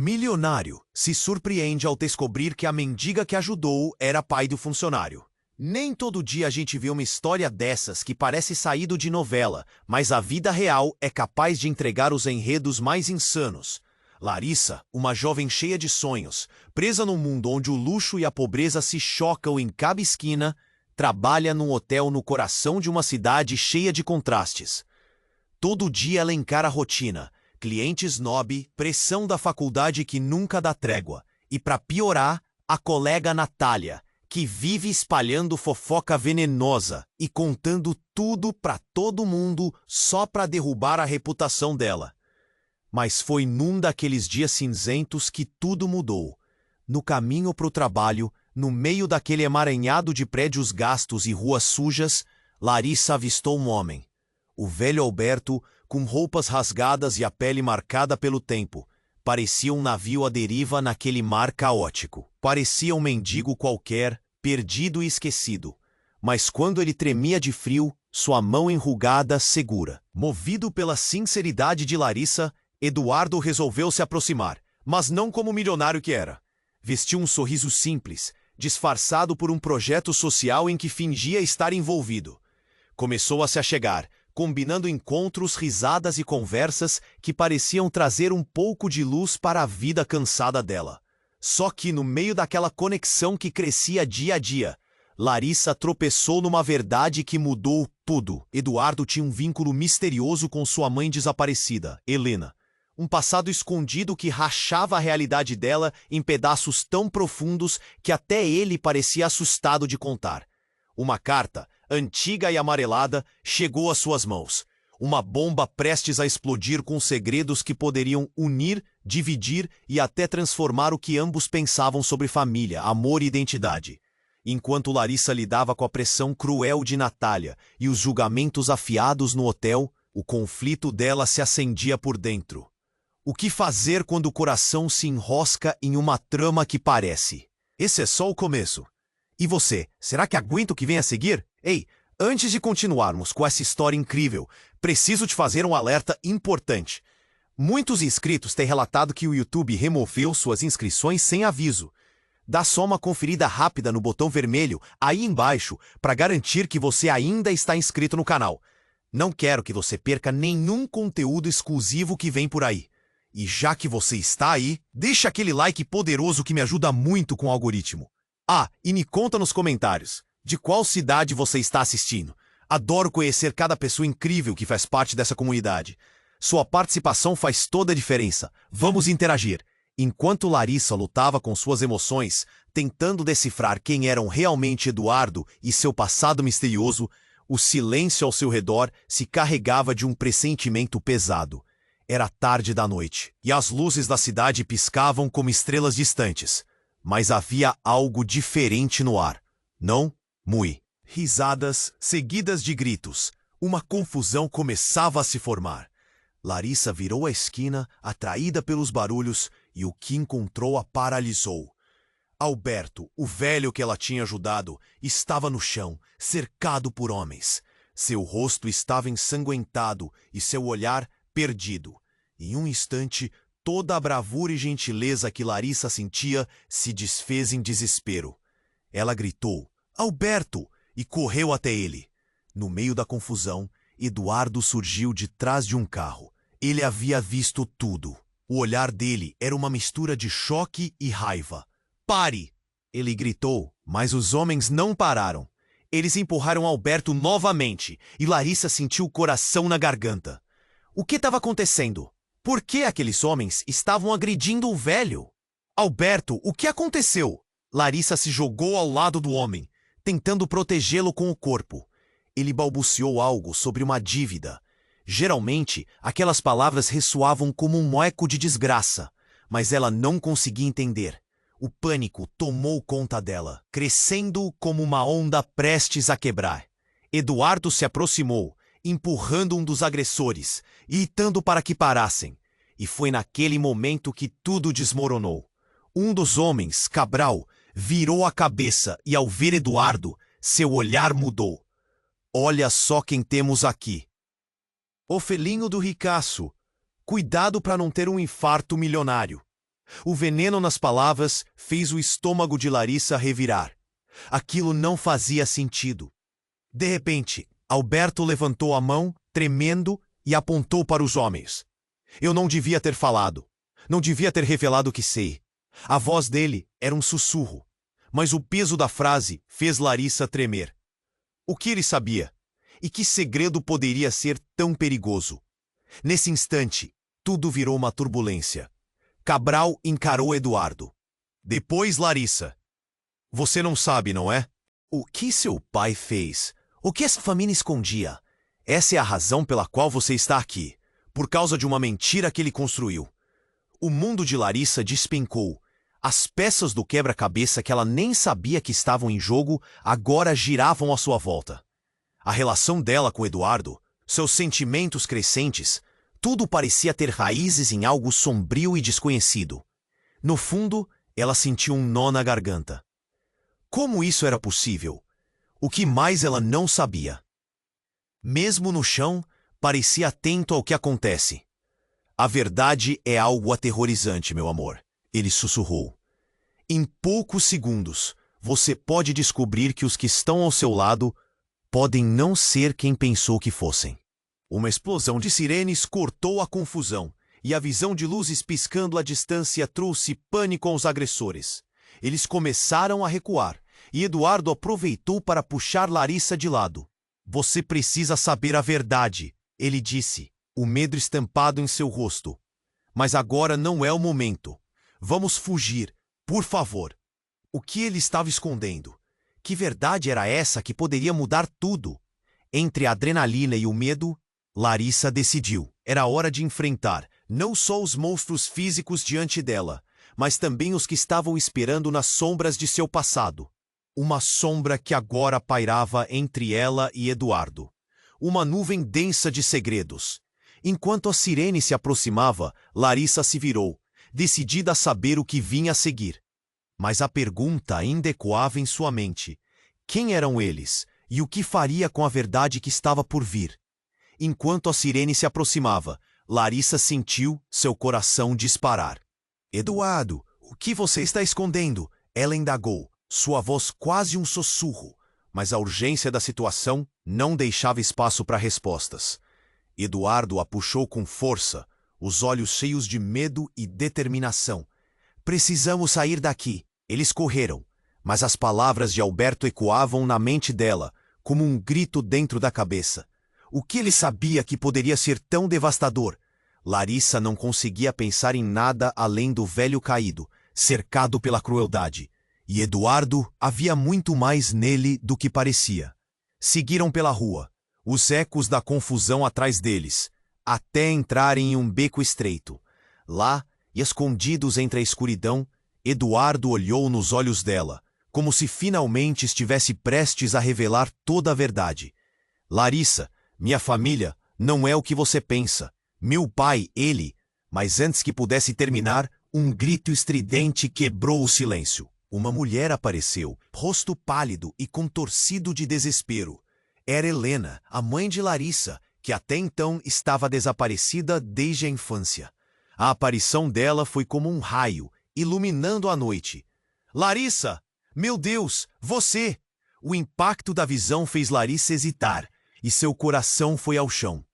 milionário se surpreende ao descobrir que a mendiga que ajudou era pai do funcionário. Nem todo dia a gente vê uma história dessas que parece saído de novela, mas a vida real é capaz de entregar os enredos mais insanos. Larissa, uma jovem cheia de sonhos, presa num mundo onde o luxo e a pobreza se chocam em cada esquina, trabalha num hotel no coração de uma cidade cheia de contrastes. Todo dia ela encara a rotina, clientes snob, pressão da faculdade que nunca dá trégua, e para piorar, a colega Natália, que vive espalhando fofoca venenosa e contando tudo para todo mundo só para derrubar a reputação dela. Mas foi num daqueles dias cinzentos que tudo mudou. No caminho para o trabalho, no meio daquele emaranhado de prédios gastos e ruas sujas, Larissa avistou um homem. O velho Alberto, com roupas rasgadas e a pele marcada pelo tempo, parecia um navio à deriva naquele mar caótico. Parecia um mendigo qualquer, perdido e esquecido. Mas quando ele tremia de frio, sua mão enrugada segura. Movido pela sinceridade de Larissa, Eduardo resolveu se aproximar, mas não como o milionário que era. Vestiu um sorriso simples, disfarçado por um projeto social em que fingia estar envolvido. Começou a se achegar, combinando encontros, risadas e conversas que pareciam trazer um pouco de luz para a vida cansada dela. Só que no meio daquela conexão que crescia dia a dia, Larissa tropeçou numa verdade que mudou tudo. Eduardo tinha um vínculo misterioso com sua mãe desaparecida, Helena. Um passado escondido que rachava a realidade dela em pedaços tão profundos que até ele parecia assustado de contar. Uma carta, antiga e amarelada, chegou às suas mãos. Uma bomba prestes a explodir com segredos que poderiam unir, dividir e até transformar o que ambos pensavam sobre família, amor e identidade. Enquanto Larissa lidava com a pressão cruel de Natália e os julgamentos afiados no hotel, o conflito dela se acendia por dentro. O que fazer quando o coração se enrosca em uma trama que parece? Esse é só o começo. E você, será que aguenta o que vem a seguir? Ei, antes de continuarmos com essa história incrível, preciso te fazer um alerta importante. Muitos inscritos têm relatado que o YouTube removeu suas inscrições sem aviso. Dá só uma conferida rápida no botão vermelho aí embaixo para garantir que você ainda está inscrito no canal. Não quero que você perca nenhum conteúdo exclusivo que vem por aí. E já que você está aí, deixa aquele like poderoso que me ajuda muito com o algoritmo. Ah, e me conta nos comentários, de qual cidade você está assistindo? Adoro conhecer cada pessoa incrível que faz parte dessa comunidade. Sua participação faz toda a diferença. Vamos interagir. Enquanto Larissa lutava com suas emoções, tentando decifrar quem eram realmente Eduardo e seu passado misterioso, o silêncio ao seu redor se carregava de um pressentimento pesado. Era tarde da noite, e as luzes da cidade piscavam como estrelas distantes. Mas havia algo diferente no ar. Não? Mui. Risadas, seguidas de gritos. Uma confusão começava a se formar. Larissa virou a esquina, atraída pelos barulhos, e o que encontrou a paralisou. Alberto, o velho que ela tinha ajudado, estava no chão, cercado por homens. Seu rosto estava ensanguentado e seu olhar perdido. Em um instante, toda a bravura e gentileza que Larissa sentia se desfez em desespero. Ela gritou, "Alberto!" e correu até ele. No meio da confusão, Eduardo surgiu de trás de um carro. Ele havia visto tudo. O olhar dele era uma mistura de choque e raiva. "Pare!" ele gritou, mas os homens não pararam. Eles empurraram Alberto novamente e Larissa sentiu o coração na garganta. O que estava acontecendo? Por que aqueles homens estavam agredindo o velho? "Alberto, o que aconteceu?" Larissa se jogou ao lado do homem, tentando protegê-lo com o corpo. Ele balbuciou algo sobre uma dívida. Geralmente, aquelas palavras ressoavam como um eco de desgraça, mas ela não conseguia entender. O pânico tomou conta dela, crescendo como uma onda prestes a quebrar. Eduardo se aproximou, empurrando um dos agressores, gritando para que parassem. E foi naquele momento que tudo desmoronou. Um dos homens, Cabral, virou a cabeça e ao ver Eduardo, seu olhar mudou. "Olha só quem temos aqui." O felinho do ricaço. Cuidado para não ter um infarto milionário. O veneno nas palavras fez o estômago de Larissa revirar. Aquilo não fazia sentido. De repente, Alberto levantou a mão, tremendo, e apontou para os homens. Eu não devia ter falado. Não devia ter revelado o que sei. A voz dele era um sussurro, mas o peso da frase fez Larissa tremer. O que ele sabia? E que segredo poderia ser tão perigoso? Nesse instante, tudo virou uma turbulência. Cabral encarou Eduardo. Depois Larissa. Você não sabe, não é? O que seu pai fez? O que essa família escondia? Essa é a razão pela qual você está aqui. Por causa de uma mentira que ele construiu. O mundo de Larissa despencou. As peças do quebra-cabeça que ela nem sabia que estavam em jogo agora giravam à sua volta. A relação dela com Eduardo, seus sentimentos crescentes, tudo parecia ter raízes em algo sombrio e desconhecido. No fundo, ela sentiu um nó na garganta. Como isso era possível? O que mais ela não sabia? Mesmo no chão, parecia atento ao que acontece. A verdade é algo aterrorizante, meu amor, ele sussurrou. Em poucos segundos, você pode descobrir que os que estão ao seu lado podem não ser quem pensou que fossem. Uma explosão de sirenes cortou a confusão, e a visão de luzes piscando à distância trouxe pânico aos agressores. Eles começaram a recuar, e Eduardo aproveitou para puxar Larissa de lado. Você precisa saber a verdade, ele disse, o medo estampado em seu rosto. Mas agora não é o momento. Vamos fugir, por favor. O que ele estava escondendo? Que verdade era essa que poderia mudar tudo? Entre a adrenalina e o medo, Larissa decidiu. Era hora de enfrentar não só os monstros físicos diante dela, mas também os que estavam esperando nas sombras de seu passado. Uma sombra que agora pairava entre ela e Eduardo. Uma nuvem densa de segredos. Enquanto a sirene se aproximava, Larissa se virou, decidida a saber o que vinha a seguir. Mas a pergunta ainda ecoava em sua mente. Quem eram eles? E o que faria com a verdade que estava por vir? Enquanto a sirene se aproximava, Larissa sentiu seu coração disparar. Eduardo, o que você está escondendo? Ela indagou, sua voz quase um sussurro, mas a urgência da situação não deixava espaço para respostas. Eduardo a puxou com força, os olhos cheios de medo e determinação. Precisamos sair daqui. Eles correram, mas as palavras de Alberto ecoavam na mente dela, como um grito dentro da cabeça. O que ele sabia que poderia ser tão devastador? Larissa não conseguia pensar em nada além do velho caído, cercado pela crueldade. E Eduardo havia muito mais nele do que parecia. Seguiram pela rua, os ecos da confusão atrás deles, até entrarem em um beco estreito. Lá, escondidos entre a escuridão, Eduardo olhou nos olhos dela, como se finalmente estivesse prestes a revelar toda a verdade. Larissa, minha família não é o que você pensa. Meu pai, ele... Mas antes que pudesse terminar, um grito estridente quebrou o silêncio. Uma mulher apareceu, rosto pálido e contorcido de desespero. Era Helena, a mãe de Larissa, que até então estava desaparecida desde a infância. A aparição dela foi como um raio, iluminando a noite. Larissa! Meu Deus, você! O impacto da visão fez Larissa hesitar, e seu coração foi ao chão.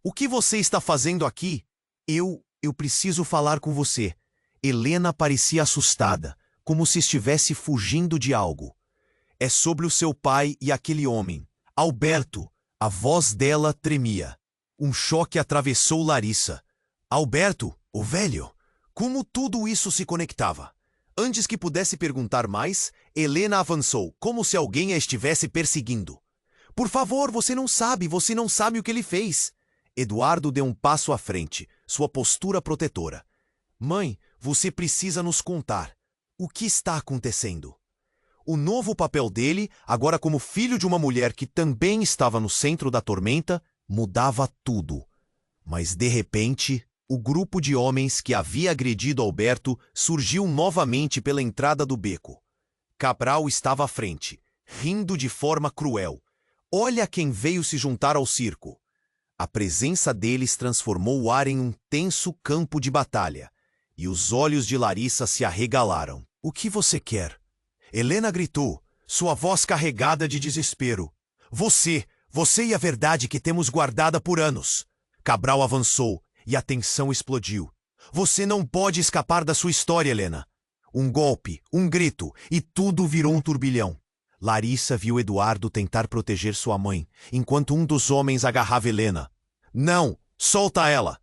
O que você está fazendo aqui? Eu preciso falar com você. Helena parecia assustada, como se estivesse fugindo de algo. É sobre o seu pai e aquele homem. Alberto. A voz dela tremia. Um choque atravessou Larissa. Alberto, o velho. Como tudo isso se conectava? Antes que pudesse perguntar mais, Helena avançou, como se alguém a estivesse perseguindo. Por favor, você não sabe o que ele fez. Eduardo deu um passo à frente, sua postura protetora. Mãe, você precisa nos contar. O que está acontecendo? O novo papel dele, agora como filho de uma mulher que também estava no centro da tormenta, mudava tudo. Mas, de repente, o grupo de homens que havia agredido Alberto surgiu novamente pela entrada do beco. Cabral estava à frente, rindo de forma cruel. Olha quem veio se juntar ao circo. A presença deles transformou o ar em um tenso campo de batalha. e os olhos de Larissa se arregalaram. O que você quer? Helena gritou, sua voz carregada de desespero. Você e a verdade que temos guardada por anos. Cabral avançou e a tensão explodiu. Você não pode escapar da sua história, Helena. Um golpe, um grito e tudo virou um turbilhão. Larissa viu Eduardo tentar proteger sua mãe, enquanto um dos homens agarrava Helena. Não, solta ela!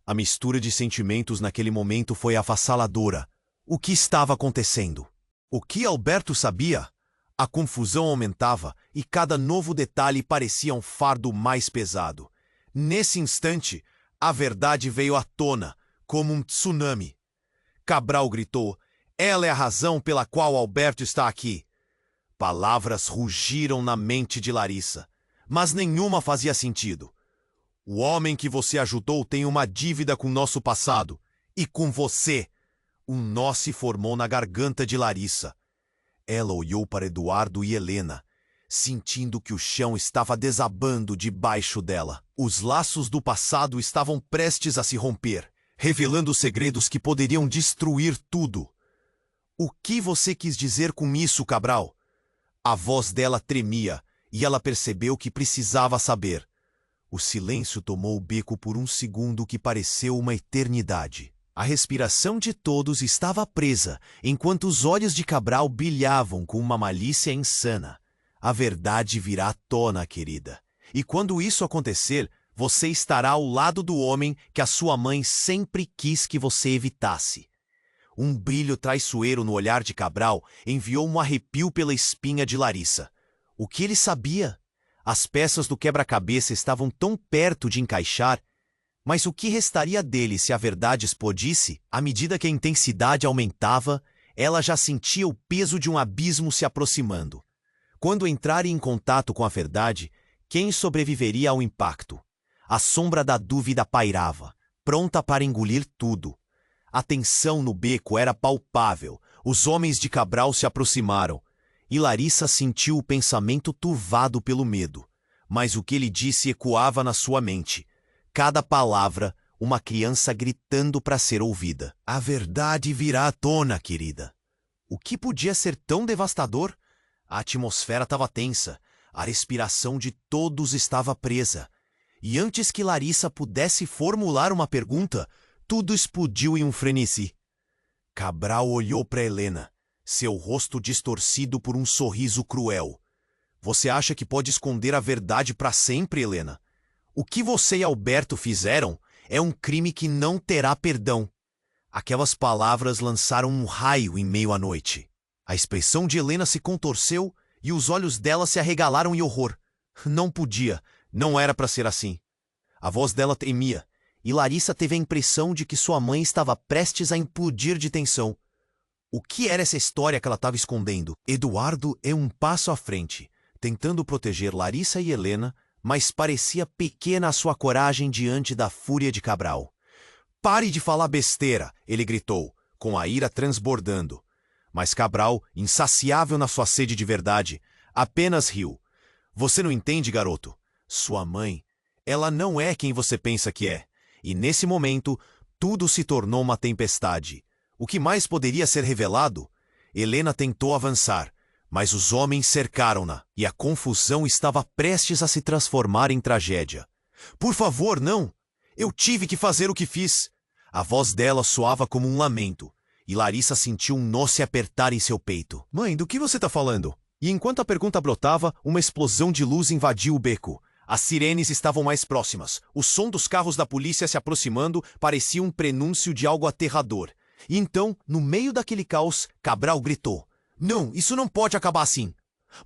A mistura de sentimentos naquele momento foi avassaladora. O que estava acontecendo? O que Alberto sabia? A confusão aumentava e cada novo detalhe parecia um fardo mais pesado. Nesse instante, a verdade veio à tona, como um tsunami. Cabral gritou, ela é a razão pela qual Alberto está aqui. Palavras rugiram na mente de Larissa, mas nenhuma fazia sentido. O homem que você ajudou tem uma dívida com nosso passado, e com você. Um nó se formou na garganta de Larissa. Ela olhou para Eduardo e Helena, sentindo que o chão estava desabando debaixo dela. Os laços do passado estavam prestes a se romper, revelando segredos que poderiam destruir tudo. O que você quis dizer com isso, Cabral? A voz dela tremia, e ela percebeu que precisava saber. O silêncio tomou o beco por um segundo que pareceu uma eternidade. A respiração de todos estava presa, enquanto os olhos de Cabral brilhavam com uma malícia insana. A verdade virá à tona, querida. E quando isso acontecer, você estará ao lado do homem que a sua mãe sempre quis que você evitasse. Um brilho traiçoeiro no olhar de Cabral enviou um arrepio pela espinha de Larissa. O que ele sabia? As peças do quebra-cabeça estavam tão perto de encaixar, mas o que restaria dele se a verdade explodisse? À medida que a intensidade aumentava, ela já sentia o peso de um abismo se aproximando. Quando entraria em contato com a verdade, quem sobreviveria ao impacto? A sombra da dúvida pairava, pronta para engolir tudo. A tensão no beco era palpável, os homens de Cabral se aproximaram, e Larissa sentiu o pensamento turvado pelo medo. Mas o que ele disse ecoava na sua mente. Cada palavra, uma criança gritando para ser ouvida. A verdade virá à tona, querida. O que podia ser tão devastador? A atmosfera estava tensa, a respiração de todos estava presa. E antes que Larissa pudesse formular uma pergunta, tudo explodiu em um frenesi. Cabral olhou para Helena, seu rosto distorcido por um sorriso cruel. Você acha que pode esconder a verdade para sempre, Helena? O que você e Alberto fizeram é um crime que não terá perdão. Aquelas palavras lançaram um raio em meio à noite. A expressão de Helena se contorceu e os olhos dela se arregalaram em horror. Não podia, não era para ser assim. A voz dela tremia, e Larissa teve a impressão de que sua mãe estava prestes a implodir de tensão. O que era essa história que ela estava escondendo? Eduardo é um passo à frente, tentando proteger Larissa e Helena, mas parecia pequena a sua coragem diante da fúria de Cabral. Pare de falar besteira, ele gritou, com a ira transbordando. Mas Cabral, insaciável na sua sede de verdade, apenas riu. Você não entende, garoto? Sua mãe, ela não é quem você pensa que é. E nesse momento, tudo se tornou uma tempestade. O que mais poderia ser revelado? Helena tentou avançar, mas os homens cercaram-na, e a confusão estava prestes a se transformar em tragédia. Por favor, não! Eu tive que fazer o que fiz! A voz dela soava como um lamento, e Larissa sentiu um nó se apertar em seu peito. Mãe, do que você está falando? E enquanto a pergunta brotava, uma explosão de luz invadiu o beco. As sirenes estavam mais próximas. O som dos carros da polícia se aproximando parecia um prenúncio de algo aterrador. E então, no meio daquele caos, Cabral gritou. Não, isso não pode acabar assim.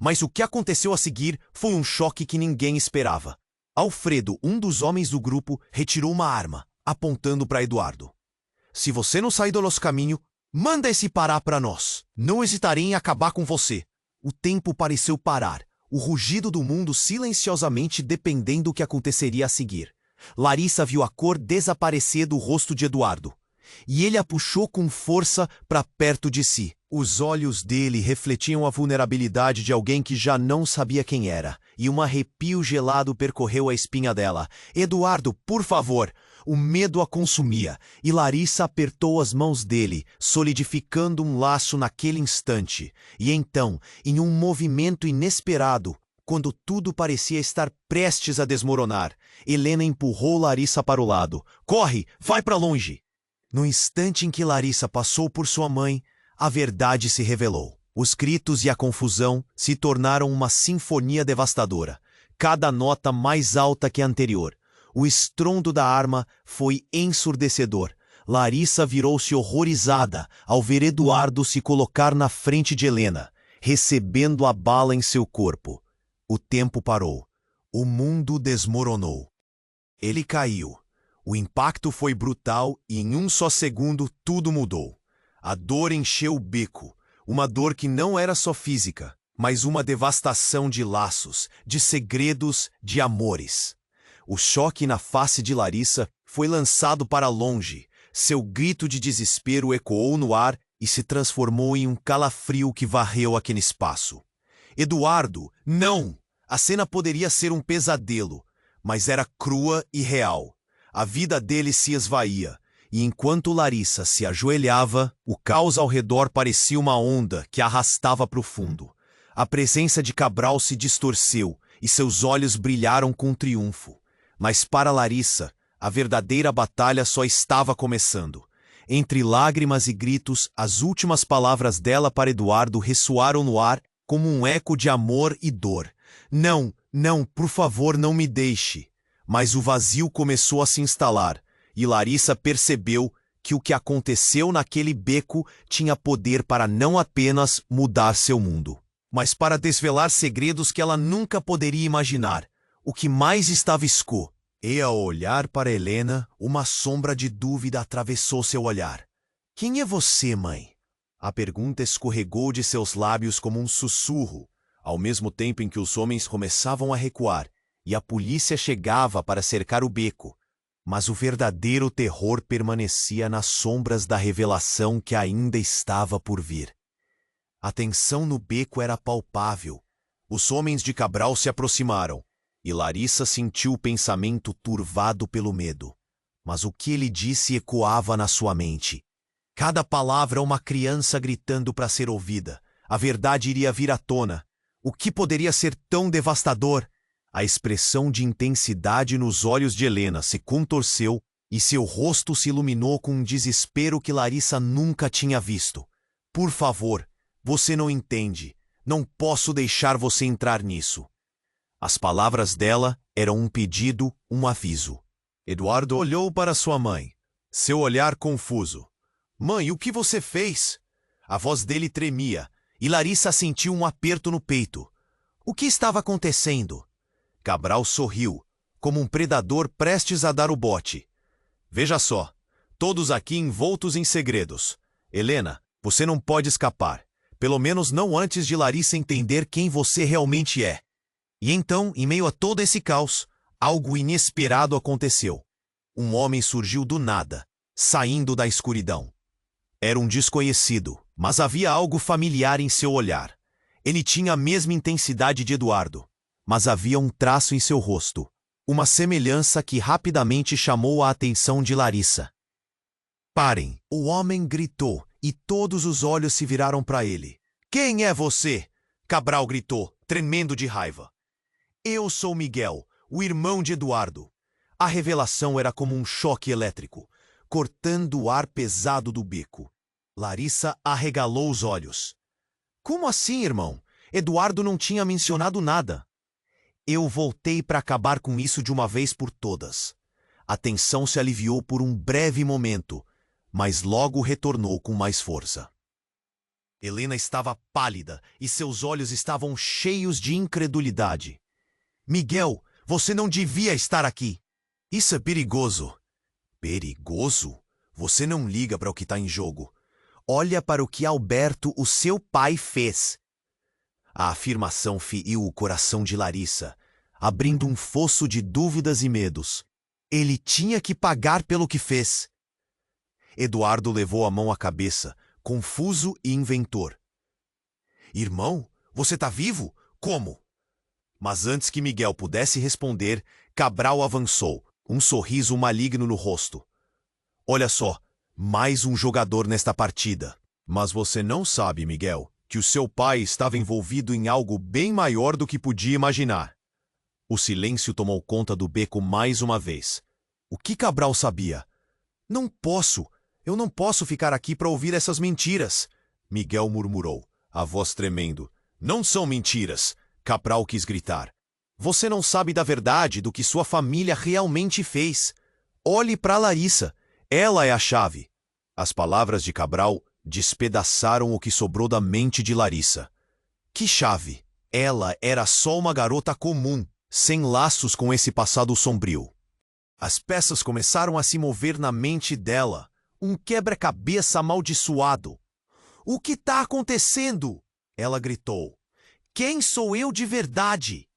Mas o que aconteceu a seguir foi um choque que ninguém esperava. Alfredo, um dos homens do grupo, retirou uma arma, apontando para Eduardo. Se você não sair do nosso caminho, manda esse parar para nós. Não hesitarei em acabar com você. O tempo pareceu parar. O rugido do mundo silenciosamente dependendo do que aconteceria a seguir. Larissa viu a cor desaparecer do rosto de Eduardo. E ele a puxou com força para perto de si. Os olhos dele refletiam a vulnerabilidade de alguém que já não sabia quem era. E um arrepio gelado percorreu a espinha dela. Eduardo, por favor, O medo a consumia, e Larissa apertou as mãos dele, solidificando um laço naquele instante. E então, em um movimento inesperado, quando tudo parecia estar prestes a desmoronar, Helena empurrou Larissa para o lado. Corre, vai para longe! No instante em que Larissa passou por sua mãe, a verdade se revelou. Os gritos e a confusão se tornaram uma sinfonia devastadora, cada nota mais alta que a anterior. O estrondo da arma foi ensurdecedor. Larissa virou-se horrorizada ao ver Eduardo se colocar na frente de Helena, recebendo a bala em seu corpo. O tempo parou. O mundo desmoronou. Ele caiu. O impacto foi brutal e em um só segundo tudo mudou. A dor encheu o beco, uma dor que não era só física, mas uma devastação de laços, de segredos, de amores. O choque na face de Larissa foi lançado para longe. Seu grito de desespero ecoou no ar e se transformou em um calafrio que varreu aquele espaço. Eduardo, não! A cena poderia ser um pesadelo, mas era crua e real. A vida dele se esvaía, e enquanto Larissa se ajoelhava, o caos ao redor parecia uma onda que a arrastava para o fundo. A presença de Cabral se distorceu e seus olhos brilharam com triunfo. Mas para Larissa, a verdadeira batalha só estava começando. Entre lágrimas e gritos, as últimas palavras dela para Eduardo ressoaram no ar como um eco de amor e dor. Não, não, por favor, não me deixe. Mas o vazio começou a se instalar, e Larissa percebeu que o que aconteceu naquele beco tinha poder para não apenas mudar seu mundo, mas para desvelar segredos que ela nunca poderia imaginar. O que mais estava escuro. E ao olhar para Helena, uma sombra de dúvida atravessou seu olhar. Quem é você, mãe? A pergunta escorregou de seus lábios como um sussurro, ao mesmo tempo em que os homens começavam a recuar e a polícia chegava para cercar o beco. Mas o verdadeiro terror permanecia nas sombras da revelação que ainda estava por vir. A tensão no beco era palpável. Os homens de Cabral se aproximaram, e Larissa sentiu o pensamento turvado pelo medo. Mas o que ele disse ecoava na sua mente. Cada palavra uma criança gritando para ser ouvida. A verdade iria vir à tona. O que poderia ser tão devastador? A expressão de intensidade nos olhos de Helena se contorceu e seu rosto se iluminou com um desespero que Larissa nunca tinha visto. Por favor, você não entende. Não posso deixar você entrar nisso. As palavras dela eram um pedido, um aviso. Eduardo olhou para sua mãe, seu olhar confuso. Mãe, o que você fez? A voz dele tremia e Larissa sentiu um aperto no peito. O que estava acontecendo? Cabral sorriu, como um predador prestes a dar o bote. Veja só, todos aqui envoltos em segredos. Helena, você não pode escapar. Pelo menos não antes de Larissa entender quem você realmente é. E então, em meio a todo esse caos, algo inesperado aconteceu. Um homem surgiu do nada, saindo da escuridão. Era um desconhecido, mas havia algo familiar em seu olhar. Ele tinha a mesma intensidade de Eduardo, mas havia um traço em seu rosto, uma semelhança que rapidamente chamou a atenção de Larissa. Parem! O homem gritou, e todos os olhos se viraram para ele. Quem é você? Cabral gritou, tremendo de raiva. Eu sou Miguel, o irmão de Eduardo. A revelação era como um choque elétrico, cortando o ar pesado do beco. Larissa arregalou os olhos. Como assim, irmão? Eduardo não tinha mencionado nada. Eu voltei para acabar com isso de uma vez por todas. A tensão se aliviou por um breve momento, mas logo retornou com mais força. Helena estava pálida e seus olhos estavam cheios de incredulidade. Miguel, você não devia estar aqui. Isso é perigoso. Perigoso? Você não liga para o que está em jogo. Olha para o que Alberto, o seu pai, fez. A afirmação feriu o coração de Larissa, abrindo um fosso de dúvidas e medos. Ele tinha que pagar pelo que fez. Eduardo levou a mão à cabeça, confuso e inventor. Irmão, você está vivo? Como? Mas antes que Miguel pudesse responder, Cabral avançou, um sorriso maligno no rosto. Olha só, mais um jogador nesta partida. Mas você não sabe, Miguel, que o seu pai estava envolvido em algo bem maior do que podia imaginar. O silêncio tomou conta do beco mais uma vez. O que Cabral sabia? Não posso, eu não posso ficar aqui para ouvir essas mentiras, Miguel murmurou, a voz tremendo. Não são mentiras, Cabral quis gritar. Você não sabe da verdade do que sua família realmente fez. Olhe para Larissa, ela é a chave. As palavras de Cabral despedaçaram o que sobrou da mente de Larissa. Que chave? Ela era só uma garota comum, sem laços com esse passado sombrio. As peças começaram a se mover na mente dela, um quebra-cabeça amaldiçoado. O que está acontecendo? Ela gritou. Quem sou eu de verdade?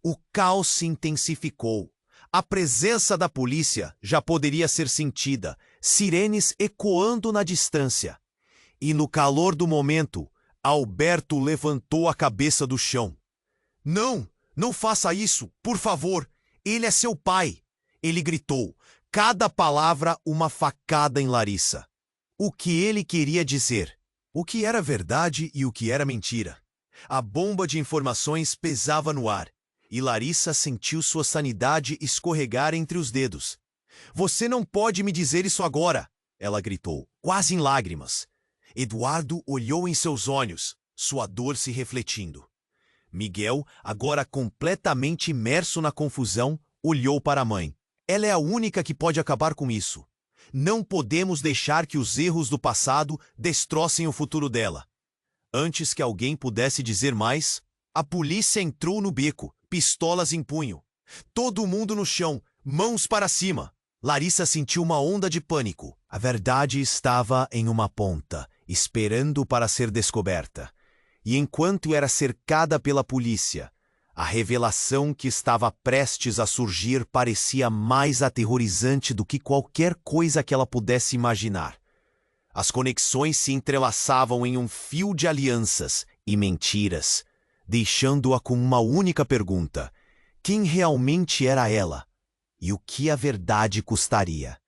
O caos se intensificou. A presença da polícia já poderia ser sentida, sirenes ecoando na distância. E no calor do momento, Alberto levantou a cabeça do chão. Não, não faça isso, por favor. Ele é seu pai. Ele gritou, cada palavra uma facada em Larissa. O que ele queria dizer? O que era verdade e o que era mentira? A bomba de informações pesava no ar, e Larissa sentiu sua sanidade escorregar entre os dedos. Você não pode me dizer isso agora, ela gritou, quase em lágrimas. Eduardo olhou em seus olhos, sua dor se refletindo. Miguel, agora completamente imerso na confusão, olhou para a mãe. Ela é a única que pode acabar com isso. Não podemos deixar que os erros do passado destrocem o futuro dela. Antes que alguém pudesse dizer mais, a polícia entrou no beco, pistolas em punho. Todo mundo no chão, mãos para cima. Larissa sentiu uma onda de pânico. A verdade estava em uma ponta, esperando para ser descoberta. E enquanto era cercada pela polícia, a revelação que estava prestes a surgir parecia mais aterrorizante do que qualquer coisa que ela pudesse imaginar. As conexões se entrelaçavam em um fio de alianças e mentiras, deixando-a com uma única pergunta: quem realmente era ela? E o que a verdade custaria?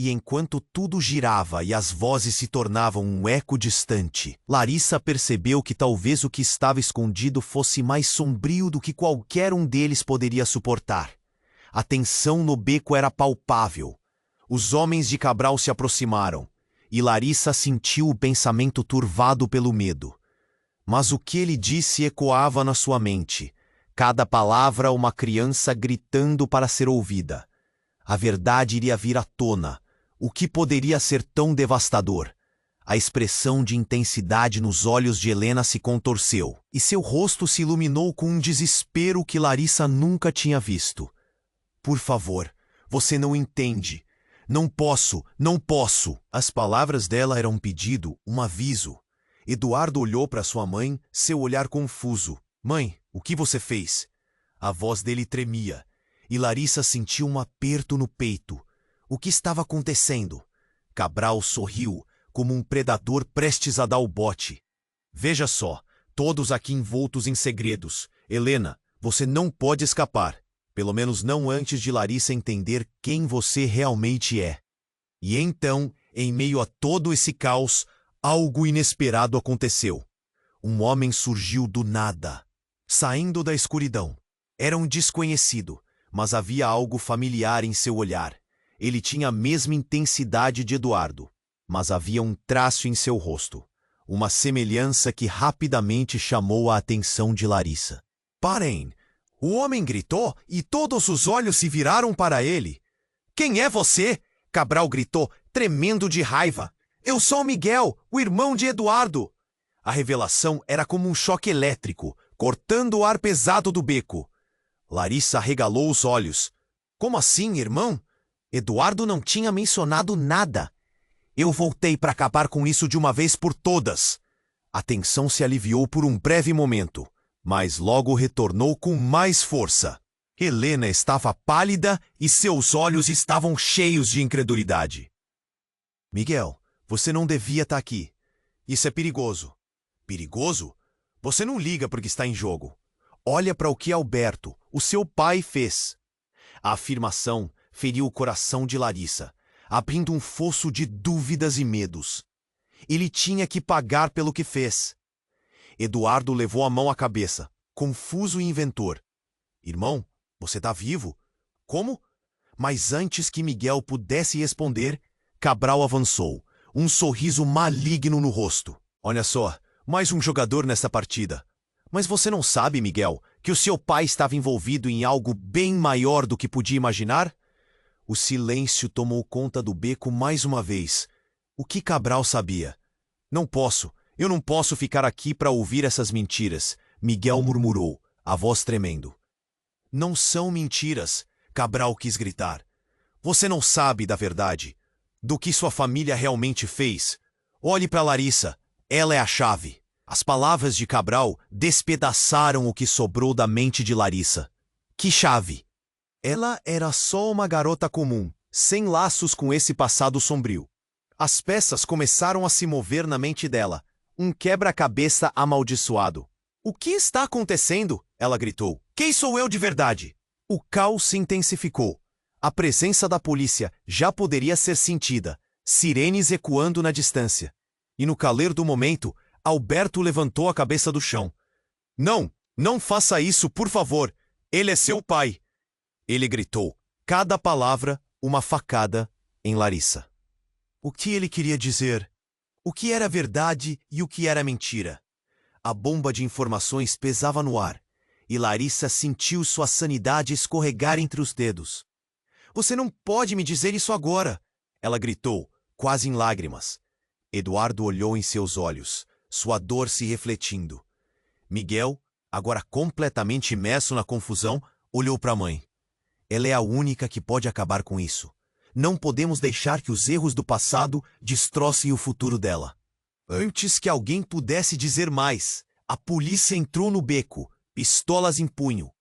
E enquanto tudo girava e as vozes se tornavam um eco distante, Larissa percebeu que talvez o que estava escondido fosse mais sombrio do que qualquer um deles poderia suportar. A tensão no beco era palpável. Os homens de Cabral se aproximaram, e Larissa sentiu o pensamento turvado pelo medo. Mas o que ele disse ecoava na sua mente, cada palavra uma criança gritando para ser ouvida. A verdade iria vir à tona. O que poderia ser tão devastador? A expressão de intensidade nos olhos de Helena se contorceu, e seu rosto se iluminou com um desespero que Larissa nunca tinha visto. Por favor, você não entende. Não posso, não posso. As palavras dela eram um pedido, um aviso. Eduardo olhou para sua mãe, seu olhar confuso. Mãe, o que você fez? A voz dele tremia, e Larissa sentiu um aperto no peito. O que estava acontecendo? Cabral sorriu, como um predador prestes a dar o bote. Veja só, todos aqui envoltos em segredos. Helena, você não pode escapar. Pelo menos não antes de Larissa entender quem você realmente é. E então, em meio a todo esse caos, algo inesperado aconteceu. Um homem surgiu do nada, saindo da escuridão. Era um desconhecido, mas havia algo familiar em seu olhar. Ele tinha a mesma intensidade de Eduardo, mas havia um traço em seu rosto, uma semelhança que rapidamente chamou a atenção de Larissa. Parem! O homem gritou e todos os olhos se viraram para ele. Quem é você? Cabral gritou, tremendo de raiva. Eu sou Miguel, o irmão de Eduardo. A revelação era como um choque elétrico, cortando o ar pesado do beco. Larissa arregalou os olhos. Como assim, irmão? Eduardo não tinha mencionado nada. Eu voltei para acabar com isso de uma vez por todas. A tensão se aliviou por um breve momento, mas logo retornou com mais força. Helena estava pálida e seus olhos estavam cheios de incredulidade. Miguel, você não devia estar aqui. Isso é perigoso. Perigoso? Você não liga porque está em jogo. Olha para o que Alberto, o seu pai, fez. A afirmação feriu o coração de Larissa, abrindo um fosso de dúvidas e medos. Ele tinha que pagar pelo que fez. Eduardo levou a mão à cabeça, confuso e inventor. Irmão, você tá vivo? Como? Mas antes que Miguel pudesse responder, Cabral avançou, um sorriso maligno no rosto. Olha só, mais um jogador nessa partida. Mas você não sabe, Miguel, que o seu pai estava envolvido em algo bem maior do que podia imaginar? O silêncio tomou conta do beco mais uma vez. O que Cabral sabia? Eu não posso ficar aqui para ouvir essas mentiras, Miguel murmurou, a voz tremendo. Não são mentiras, Cabral quis gritar. Você não sabe da verdade, do que sua família realmente fez. Olhe para Larissa, ela é a chave. As palavras de Cabral despedaçaram o que sobrou da mente de Larissa. Que chave? Ela era só uma garota comum, sem laços com esse passado sombrio. As peças começaram a se mover na mente dela, um quebra-cabeça amaldiçoado. O que está acontecendo? Ela gritou. Quem sou eu de verdade? O caos se intensificou. A presença da polícia já poderia ser sentida, sirenes ecoando na distância. E no calor do momento, Alberto levantou a cabeça do chão. Não, não faça isso, por favor. Ele é seu pai. Ele gritou, cada palavra uma facada em Larissa. O que ele queria dizer? O que era verdade e o que era mentira? A bomba de informações pesava no ar, e Larissa sentiu sua sanidade escorregar entre os dedos. Você não pode me dizer isso agora! Ela gritou, quase em lágrimas. Eduardo olhou em seus olhos, sua dor se refletindo. Miguel, agora completamente imerso na confusão, olhou para a mãe. Ela é a única que pode acabar com isso. Não podemos deixar que os erros do passado destrocem o futuro dela. Antes que alguém pudesse dizer mais, a polícia entrou no beco, pistolas em punho.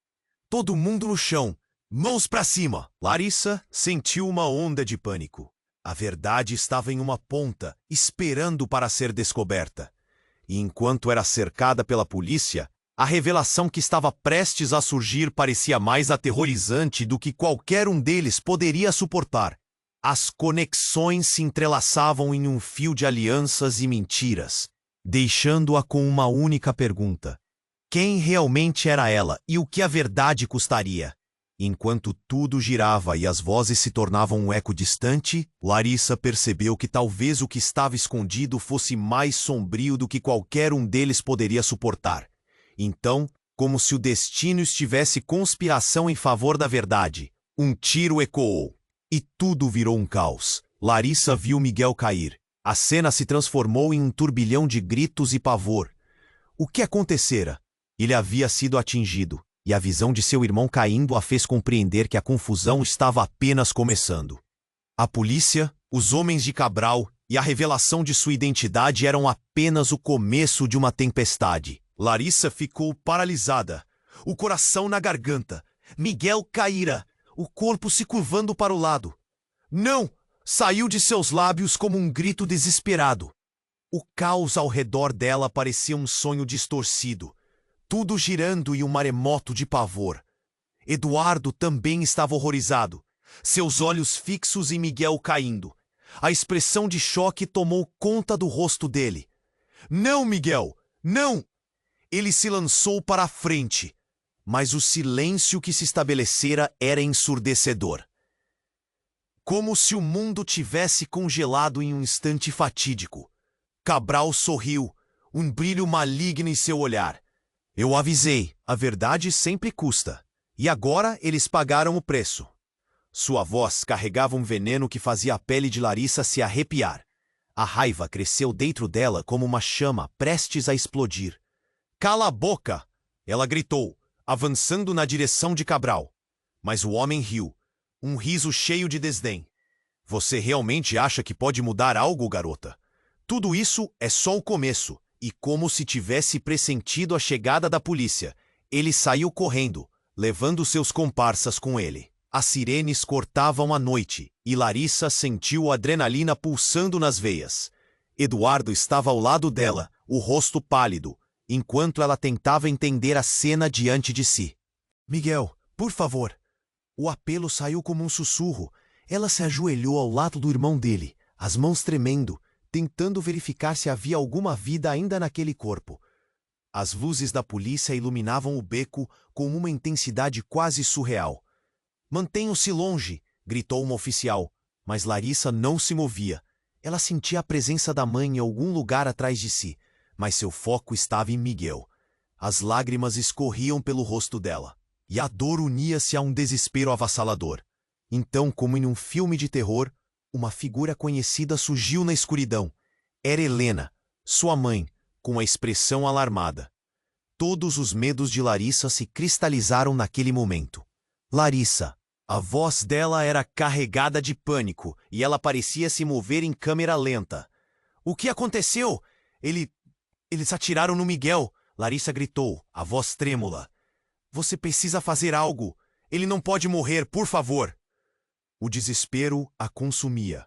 Todo mundo no chão, mãos para cima. Larissa sentiu uma onda de pânico. A verdade estava em uma ponta, esperando para ser descoberta. E enquanto era cercada pela polícia, a revelação que estava prestes a surgir parecia mais aterrorizante do que qualquer um deles poderia suportar. As conexões se entrelaçavam em um fio de alianças e mentiras, deixando-a com uma única pergunta. Quem realmente era ela e o que a verdade custaria? Enquanto tudo girava e as vozes se tornavam um eco distante, Larissa percebeu que talvez o que estava escondido fosse mais sombrio do que qualquer um deles poderia suportar. Então, como se o destino estivesse conspiração em favor da verdade, um tiro ecoou. E tudo virou um caos. Larissa viu Miguel cair. A cena se transformou em um turbilhão de gritos e pavor. O que acontecera? Ele havia sido atingido, e a visão de seu irmão caindo a fez compreender que a confusão estava apenas começando. A polícia, os homens de Cabral e a revelação de sua identidade eram apenas o começo de uma tempestade. Larissa ficou paralisada, o coração na garganta. Miguel caíra, o corpo se curvando para o lado. Não! Saiu de seus lábios como um grito desesperado. O caos ao redor dela parecia um sonho distorcido, tudo girando em um maremoto de pavor. Eduardo também estava horrorizado, seus olhos fixos em Miguel caindo. A expressão de choque tomou conta do rosto dele. Não, Miguel! Não! Ele se lançou para a frente, mas o silêncio que se estabelecera era ensurdecedor. Como se o mundo tivesse congelado em um instante fatídico. Cabral sorriu, um brilho maligno em seu olhar. Eu avisei, a verdade sempre custa. E agora eles pagaram o preço. Sua voz carregava um veneno que fazia a pele de Larissa se arrepiar. A raiva cresceu dentro dela como uma chama prestes a explodir. Cala a boca! Ela gritou, avançando na direção de Cabral. Mas o homem riu, um riso cheio de desdém. Você realmente acha que pode mudar algo, garota? Tudo isso é só o começo. E como se tivesse pressentido a chegada da polícia, ele saiu correndo, levando seus comparsas com ele. As sirenes cortavam a noite, e Larissa sentiu a adrenalina pulsando nas veias. Eduardo estava ao lado dela, o rosto pálido, enquanto ela tentava entender a cena diante de si. Miguel, por favor. O apelo saiu como um sussurro. Ela se ajoelhou ao lado do irmão dele, as mãos tremendo, tentando verificar se havia alguma vida ainda naquele corpo. As luzes da polícia iluminavam o beco com uma intensidade quase surreal. "Mantenham-se longe", gritou uma oficial, mas Larissa não se movia. Ela sentia a presença da mãe em algum lugar atrás de si, mas seu foco estava em Miguel. As lágrimas escorriam pelo rosto dela, e a dor unia-se a um desespero avassalador. Então, como em um filme de terror, uma figura conhecida surgiu na escuridão. Era Helena, sua mãe, com a expressão alarmada. Todos os medos de Larissa se cristalizaram naquele momento. Larissa. A voz dela era carregada de pânico e ela parecia se mover em câmera lenta. "O que aconteceu? Eles atiraram no Miguel", Larissa gritou, a voz trêmula. "Você precisa fazer algo. Ele não pode morrer, por favor." O desespero a consumia.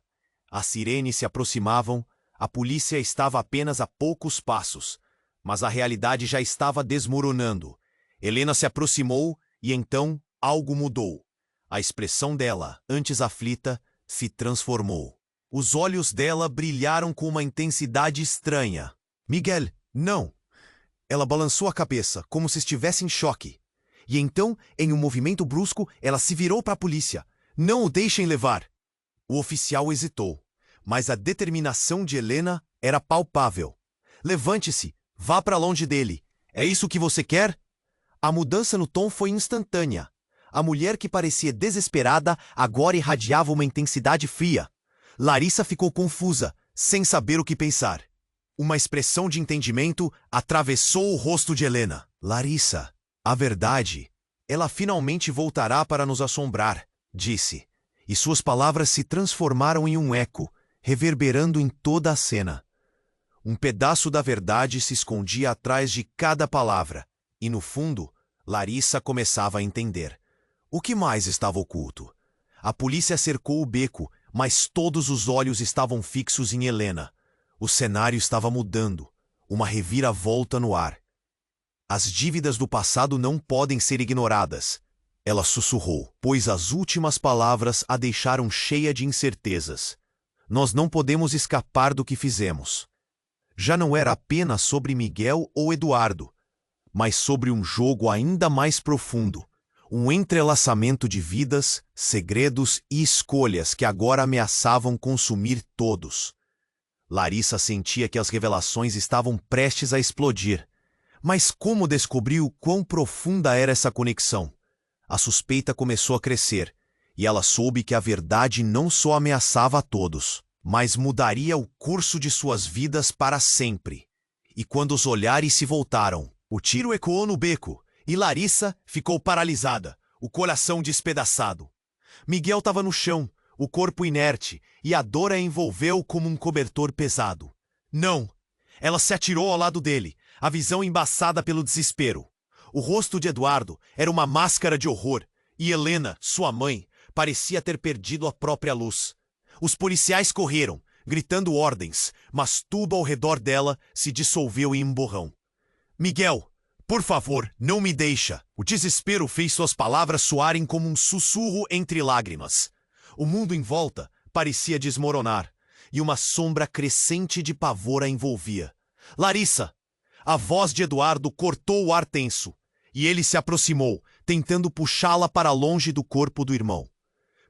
As sirenes se aproximavam, a polícia estava apenas a poucos passos, mas a realidade já estava desmoronando. Helena se aproximou e então algo mudou. A expressão dela, antes aflita, se transformou. Os olhos dela brilharam com uma intensidade estranha. "Miguel, não!" Ela balançou a cabeça, como se estivesse em choque. E então, em um movimento brusco, ela se virou para a polícia. "Não o deixem levar!" O oficial hesitou, mas a determinação de Helena era palpável. "Levante-se, vá para longe dele. É isso que você quer?" A mudança no tom foi instantânea. A mulher que parecia desesperada agora irradiava uma intensidade fria. Larissa ficou confusa, sem saber o que pensar. Uma expressão de entendimento atravessou o rosto de Helena. "Larissa, a verdade, ela finalmente voltará para nos assombrar", disse. E suas palavras se transformaram em um eco, reverberando em toda a cena. Um pedaço da verdade se escondia atrás de cada palavra, e no fundo, Larissa começava a entender. O que mais estava oculto? A polícia cercou o beco, mas todos os olhos estavam fixos em Helena. O cenário estava mudando, uma reviravolta no ar. "As dívidas do passado não podem ser ignoradas", ela sussurrou, pois as últimas palavras a deixaram cheia de incertezas. "Nós não podemos escapar do que fizemos." Já não era apenas sobre Miguel ou Eduardo, mas sobre um jogo ainda mais profundo. Um entrelaçamento de vidas, segredos e escolhas que agora ameaçavam consumir todos. Larissa sentia que as revelações estavam prestes a explodir. Mas como descobriu quão profunda era essa conexão? A suspeita começou a crescer, e ela soube que a verdade não só ameaçava a todos, mas mudaria o curso de suas vidas para sempre. E quando os olhares se voltaram, o tiro ecoou no beco, e Larissa ficou paralisada, o coração despedaçado. Miguel estava no chão, o corpo inerte, e a dor a envolveu como um cobertor pesado. "Não!" Ela se atirou ao lado dele, a visão embaçada pelo desespero. O rosto de Eduardo era uma máscara de horror, e Helena, sua mãe, parecia ter perdido a própria luz. Os policiais correram, gritando ordens, mas tudo ao redor dela se dissolveu em um borrão. "Miguel, por favor, não me deixa." O desespero fez suas palavras soarem como um sussurro entre lágrimas. O mundo em volta parecia desmoronar, e uma sombra crescente de pavor a envolvia. "Larissa!" A voz de Eduardo cortou o ar tenso, e ele se aproximou, tentando puxá-la para longe do corpo do irmão.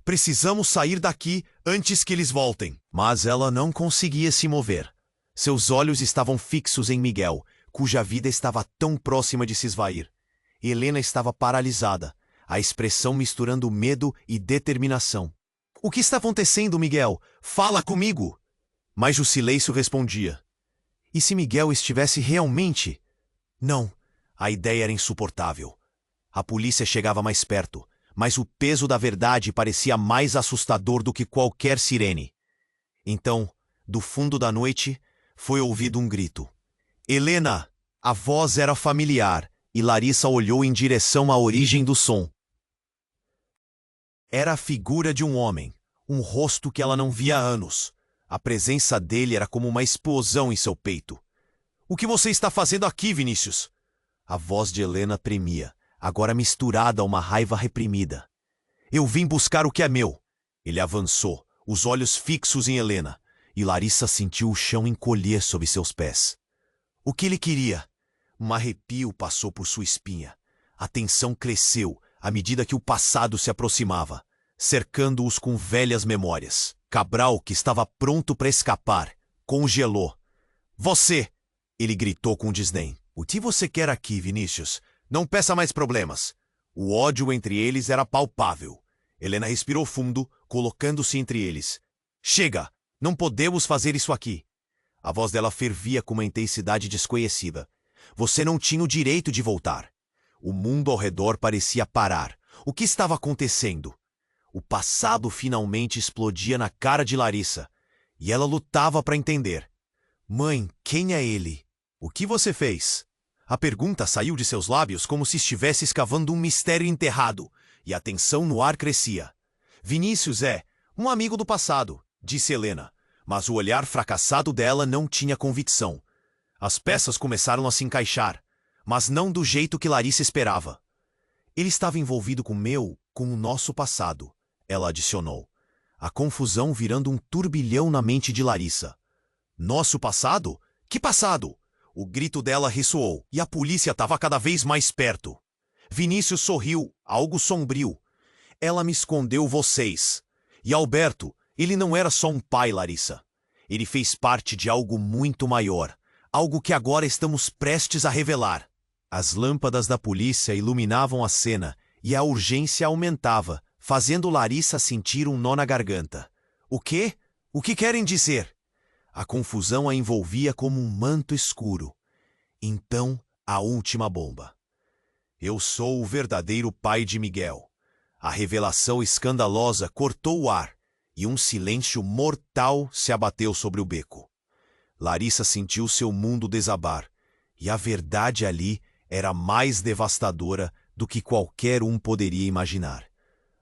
"Precisamos sair daqui antes que eles voltem." Mas ela não conseguia se mover. Seus olhos estavam fixos em Miguel, cuja vida estava tão próxima de se esvair. Helena estava paralisada, a expressão misturando medo e determinação. "O que está acontecendo, Miguel? Fala comigo!" Mas o silêncio respondia. E se Miguel estivesse realmente... Não, a ideia era insuportável. A polícia chegava mais perto, mas o peso da verdade parecia mais assustador do que qualquer sirene. Então, do fundo da noite, foi ouvido um grito. "Helena!" A voz era familiar, e Larissa olhou em direção à origem do som. Era a figura de um homem, um rosto que ela não via há anos. A presença dele era como uma explosão em seu peito. "O que você está fazendo aqui, Vinícius?" A voz de Helena tremia, agora misturada a uma raiva reprimida. Eu vim buscar o que é meu. Ele avançou, os olhos fixos em Helena, e Larissa sentiu o chão encolher sob seus pés. O que ele queria? Um arrepio passou por sua espinha. A tensão cresceu à medida que o passado se aproximava, cercando-os com velhas memórias. Cabral, que estava pronto para escapar, congelou. Você! Ele gritou com desdém. O que você quer aqui, Vinícius? Não peça mais problemas. O ódio entre eles era palpável. Helena respirou fundo, colocando-se entre eles. Chega! Não podemos fazer isso aqui. A voz dela fervia com uma intensidade desconhecida. Você não tinha o direito de voltar. O mundo ao redor parecia parar. O que estava acontecendo? O passado finalmente explodia na cara de Larissa, e ela lutava para entender. Mãe, quem é ele? O que você fez? A pergunta saiu de seus lábios como se estivesse escavando um mistério enterrado, e a tensão no ar crescia. Vinícius é um amigo do passado, disse Helena, mas o olhar fracassado dela não tinha convicção. As peças começaram a se encaixar, mas não do jeito que Larissa esperava. Ele estava envolvido com o nosso passado, ela adicionou, a confusão virando um turbilhão na mente de Larissa. Nosso passado? Que passado? O grito dela ressoou, e a polícia estava cada vez mais perto. Vinícius sorriu, algo sombrio. Ela me escondeu vocês. E Alberto, ele não era só um pai, Larissa. Ele fez parte de algo muito maior, algo que agora estamos prestes a revelar. As lâmpadas da polícia iluminavam a cena, e a urgência aumentava, fazendo Larissa sentir um nó na garganta. O quê? O que querem dizer? A confusão a envolvia como um manto escuro. Então, a última bomba. Eu sou o verdadeiro pai de Miguel. A revelação escandalosa cortou o ar, e um silêncio mortal se abateu sobre o beco. Larissa sentiu seu mundo desabar, e a verdade ali era mais devastadora do que qualquer um poderia imaginar.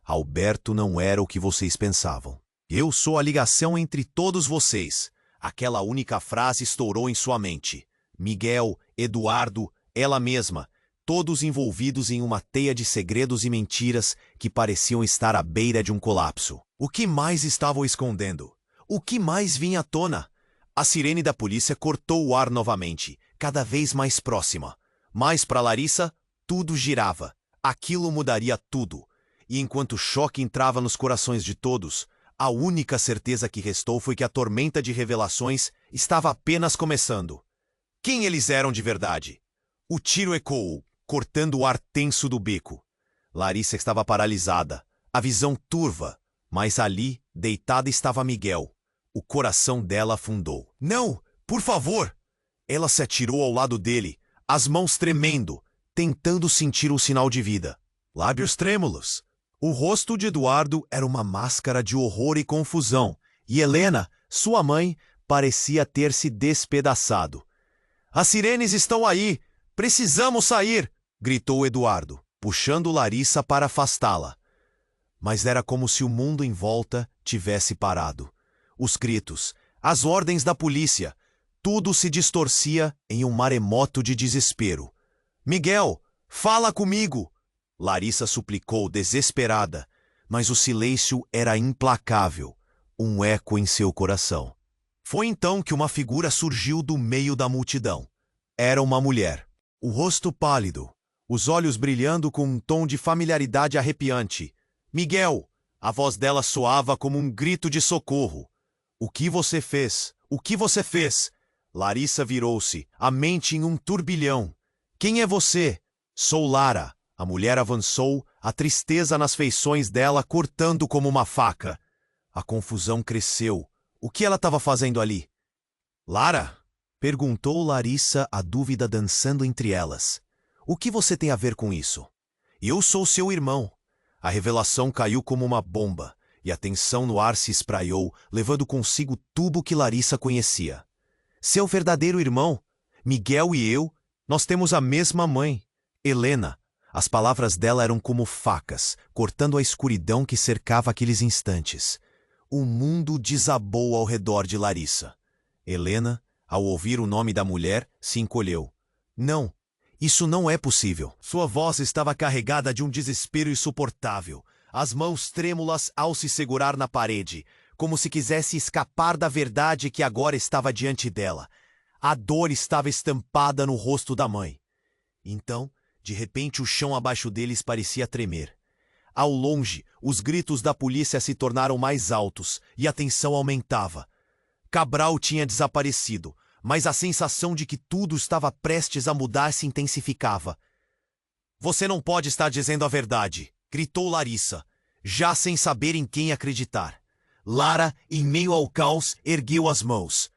Alberto não era o que vocês pensavam. Eu sou a ligação entre todos vocês. Aquela única frase estourou em sua mente. Miguel, Eduardo, ela mesma, todos envolvidos em uma teia de segredos e mentiras que pareciam estar à beira de um colapso. O que mais estavam escondendo? O que mais vinha à tona? A sirene da polícia cortou o ar novamente, cada vez mais próxima. Mas para Larissa, tudo girava. Aquilo mudaria tudo. E enquanto o choque entrava nos corações de todos, a única certeza que restou foi que a tormenta de revelações estava apenas começando. Quem eles eram de verdade? O tiro ecoou, cortando o ar tenso do beco. Larissa estava paralisada, a visão turva, mas ali, deitada, estava Miguel. O coração dela afundou. Não, por favor! Ela se atirou ao lado dele, as mãos tremendo, tentando sentir um sinal de vida. Lábios trêmulos. O rosto de Eduardo era uma máscara de horror e confusão, e Helena, sua mãe, parecia ter se despedaçado. As sirenes estão aí! Precisamos sair! Gritou Eduardo, puxando Larissa para afastá-la. Mas era como se o mundo em volta tivesse parado. Os gritos, as ordens da polícia, tudo se distorcia em um maremoto de desespero. Miguel, fala comigo! Larissa suplicou, desesperada, mas o silêncio era implacável, um eco em seu coração. Foi então que uma figura surgiu do meio da multidão. Era uma mulher, o rosto pálido, os olhos brilhando com um tom de familiaridade arrepiante. Miguel! A voz dela soava como um grito de socorro. O que você fez? O que você fez? Larissa virou-se, a mente em um turbilhão. Quem é você? Sou Lara. A mulher avançou, a tristeza nas feições dela cortando como uma faca. A confusão cresceu. O que ela estava fazendo ali? Lara? Perguntou Larissa, a dúvida dançando entre elas. O que você tem a ver com isso? Eu sou seu irmão. A revelação caiu como uma bomba, e a tensão no ar se espraiou, levando consigo tudo que Larissa conhecia. Seu verdadeiro irmão, Miguel e eu, nós temos a mesma mãe, Helena. As palavras dela eram como facas, cortando a escuridão que cercava aqueles instantes. O mundo desabou ao redor de Larissa. Helena, ao ouvir o nome da mulher, se encolheu. Não, isso não é possível. Sua voz estava carregada de um desespero insuportável. as mãos trêmulas ao se segurar na parede, como se quisesse escapar da verdade que agora estava diante dela. A dor estava estampada no rosto da mãe. Então, de repente, o chão abaixo deles parecia tremer. Ao longe, os gritos da polícia se tornaram mais altos e a tensão aumentava. Cabral tinha desaparecido, mas a sensação de que tudo estava prestes a mudar se intensificava. "Você não pode estar dizendo a verdade", gritou Larissa, já sem saber em quem acreditar. Lara, em meio ao caos, ergueu as mãos.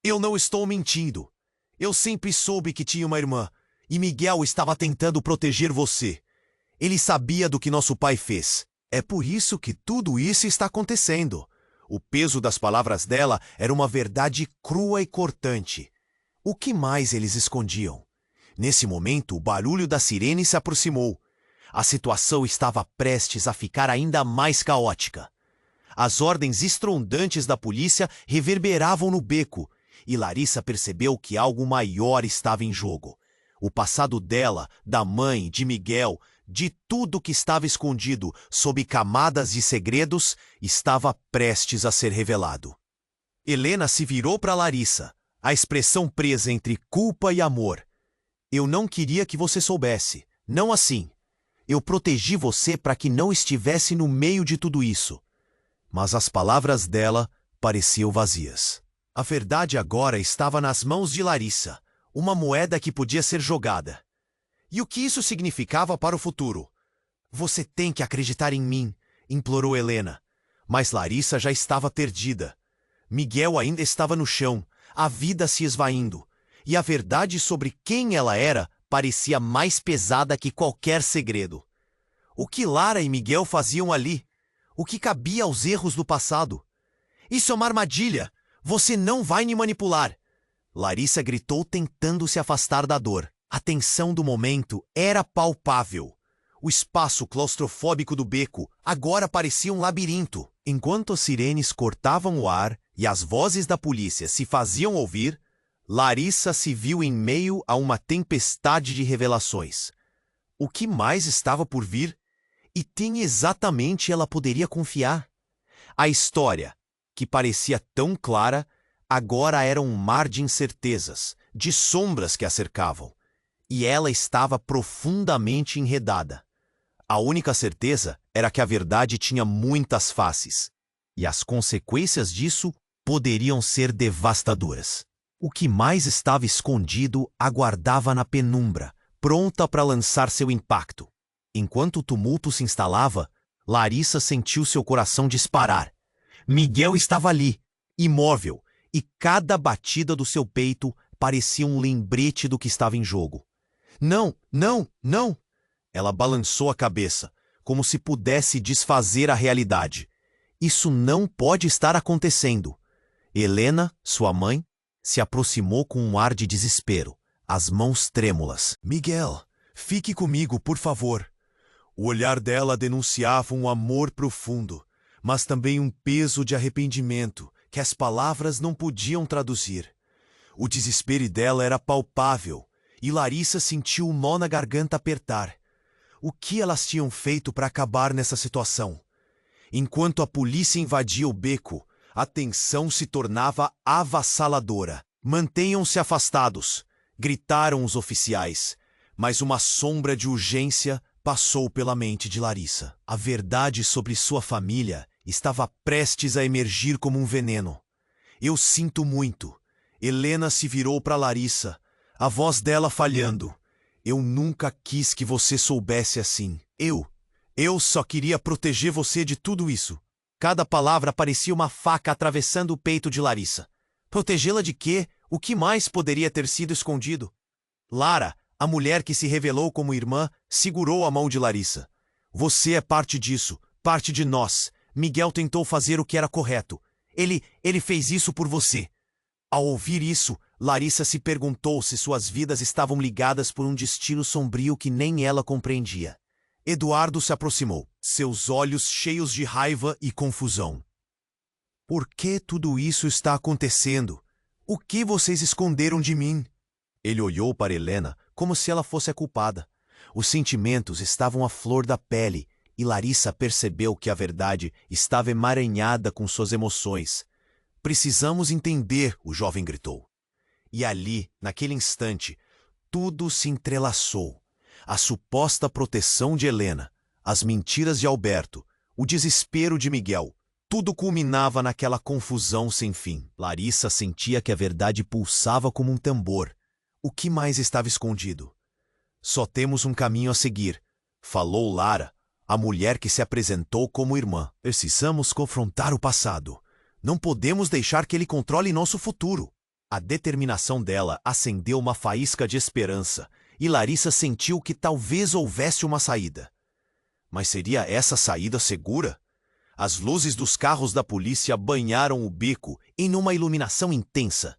"Eu não estou mentindo. Eu sempre soube que tinha uma irmã, e Miguel estava tentando proteger você. Ele sabia do que nosso pai fez. É por isso que tudo isso está acontecendo." O peso das palavras dela era uma verdade crua e cortante. O que mais eles escondiam? Nesse momento, o barulho da sirene se aproximou. A situação estava prestes a ficar ainda mais caótica. As ordens estrondantes da polícia reverberavam no beco, e Larissa percebeu que algo maior estava em jogo. O passado dela, da mãe, de Miguel, de tudo que estava escondido sob camadas de segredos, estava prestes a ser revelado. Helena se virou para Larissa, a expressão presa entre culpa e amor. "Eu não queria que você soubesse, não assim. Eu protegi você para que não estivesse no meio de tudo isso." Mas as palavras dela pareciam vazias. A verdade agora estava nas mãos de Larissa, uma moeda que podia ser jogada. E o que isso significava para o futuro? "Você tem que acreditar em mim", implorou Helena. Mas Larissa já estava perdida. Miguel ainda estava no chão, a vida se esvaindo, e a verdade sobre quem ela era parecia mais pesada que qualquer segredo. O que Lara e Miguel faziam ali? O que cabia aos erros do passado? "Isso é uma armadilha! Você não vai me manipular!" Larissa gritou, tentando se afastar da dor. A tensão do momento era palpável. O espaço claustrofóbico do beco agora parecia um labirinto. Enquanto as sirenes cortavam o ar e as vozes da polícia se faziam ouvir, Larissa se viu em meio a uma tempestade de revelações. O que mais estava por vir? E quem exatamente ela poderia confiar? A história, que parecia tão clara, agora era um mar de incertezas, de sombras que a cercavam. E ela estava profundamente enredada. A única certeza era que a verdade tinha muitas faces, e as consequências disso poderiam ser devastadoras. O que mais estava escondido aguardava na penumbra, pronta para lançar seu impacto. Enquanto o tumulto se instalava, Larissa sentiu seu coração disparar. Miguel estava ali, imóvel, e cada batida do seu peito parecia um lembrete do que estava em jogo. "Não, não, não!" Ela balançou a cabeça, como se pudesse desfazer a realidade. "Isso não pode estar acontecendo." Helena, sua mãe, se aproximou com um ar de desespero, as mãos trêmulas. "Miguel, fique comigo, por favor." O olhar dela denunciava um amor profundo, mas também um peso de arrependimento que as palavras não podiam traduzir. O desespero dela era palpável, e Larissa sentiu um nó na garganta apertar. O que elas tinham feito para acabar nessa situação? Enquanto a polícia invadia o beco, a tensão se tornava avassaladora. "Mantenham-se afastados", gritaram os oficiais, mas uma sombra de urgência passou pela mente de Larissa. A verdade sobre sua família estava prestes a emergir como um veneno. "Eu sinto muito." Helena se virou para Larissa, a voz dela falhando. "Eu nunca quis que você soubesse assim. Eu só queria proteger você de tudo isso." Cada palavra parecia uma faca atravessando o peito de Larissa. Protegê-la de quê? O que mais poderia ter sido escondido? Lara, a mulher que se revelou como irmã, segurou a mão de Larissa. "Você é parte disso, parte de nós. Miguel tentou fazer o que era correto. Ele fez isso por você." Ao ouvir isso, Larissa se perguntou se suas vidas estavam ligadas por um destino sombrio que nem ela compreendia. Eduardo se aproximou, seus olhos cheios de raiva e confusão. "Por que tudo isso está acontecendo? O que vocês esconderam de mim?" Ele olhou para Helena como se ela fosse a culpada. Os sentimentos estavam à flor da pele, e Larissa percebeu que a verdade estava emaranhada com suas emoções. Precisamos entender, o jovem gritou. E ali, naquele instante, tudo se entrelaçou. A suposta proteção de Helena, as mentiras de Alberto, o desespero de Miguel, tudo culminava naquela confusão sem fim. Larissa sentia que a verdade pulsava como um tambor. O que mais estava escondido? Só temos um caminho a seguir, falou Lara, a mulher que se apresentou como irmã. Precisamos confrontar o passado. Não podemos deixar que ele controle nosso futuro. A determinação dela acendeu uma faísca de esperança, e Larissa sentiu que talvez houvesse uma saída. Mas seria essa saída segura? As luzes dos carros da polícia banharam o beco em uma iluminação intensa.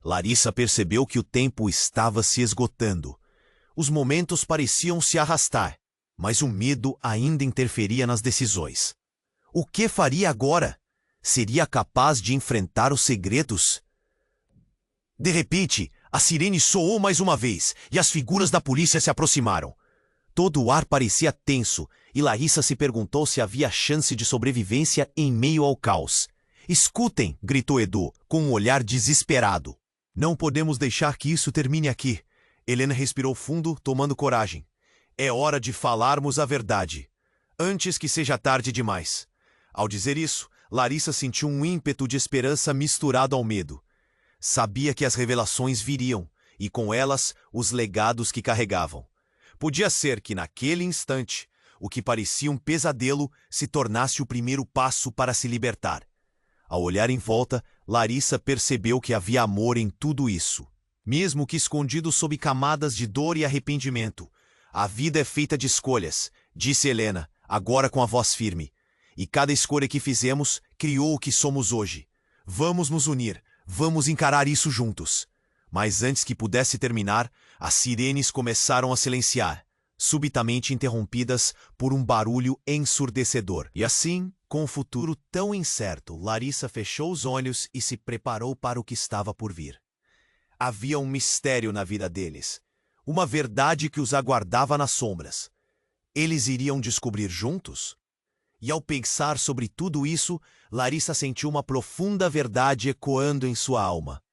Larissa percebeu que o tempo estava se esgotando. Os momentos pareciam se arrastar, mas o medo ainda interferia nas decisões. O que faria agora? Seria capaz de enfrentar os segredos? De repente, a sirene soou mais uma vez e as figuras da polícia se aproximaram. Todo o ar parecia tenso e Larissa se perguntou se havia chance de sobrevivência em meio ao caos. Escutem, gritou Edu, com um olhar desesperado. Não podemos deixar que isso termine aqui. Helena respirou fundo, tomando coragem. É hora de falarmos a verdade, antes que seja tarde demais. Ao dizer isso, Larissa sentiu um ímpeto de esperança misturado ao medo. Sabia que as revelações viriam, e com elas, os legados que carregavam. Podia ser que, naquele instante, o que parecia um pesadelo se tornasse o primeiro passo para se libertar. Ao olhar em volta, Larissa percebeu que havia amor em tudo isso. Mesmo que escondido sob camadas de dor e arrependimento. A vida é feita de escolhas, disse Helena, agora com a voz firme. E cada escolha que fizemos criou o que somos hoje. Vamos nos unir, vamos encarar isso juntos. Mas antes que pudesse terminar, as sirenes começaram a silenciar, subitamente interrompidas por um barulho ensurdecedor. E assim, com o futuro tão incerto, Larissa fechou os olhos e se preparou para o que estava por vir. Havia um mistério na vida deles, uma verdade que os aguardava nas sombras. Eles iriam descobrir juntos? E ao pensar sobre tudo isso, Larissa sentiu uma profunda verdade ecoando em sua alma.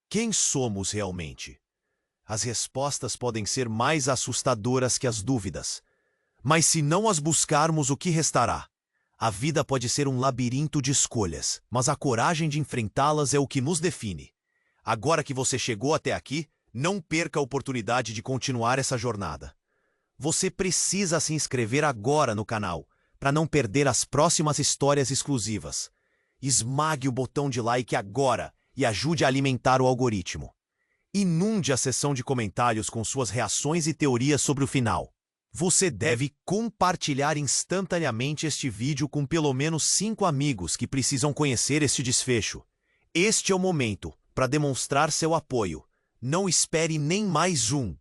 Quem somos realmente? As respostas podem ser mais assustadoras que as dúvidas. Mas se não as buscarmos, o que restará? A vida pode ser um labirinto de escolhas, mas a coragem de enfrentá-las é o que nos define. Agora que você chegou até aqui, não perca a oportunidade de continuar essa jornada. Você precisa se inscrever agora no canal, para não perder as próximas histórias exclusivas. Esmague o botão de like agora e ajude a alimentar o algoritmo. Inunde a seção de comentários com suas reações e teorias sobre o final. Você deve compartilhar instantaneamente este vídeo com pelo menos 5 amigos que precisam conhecer este desfecho. Este é o momento para demonstrar seu apoio. Não espere nem mais um.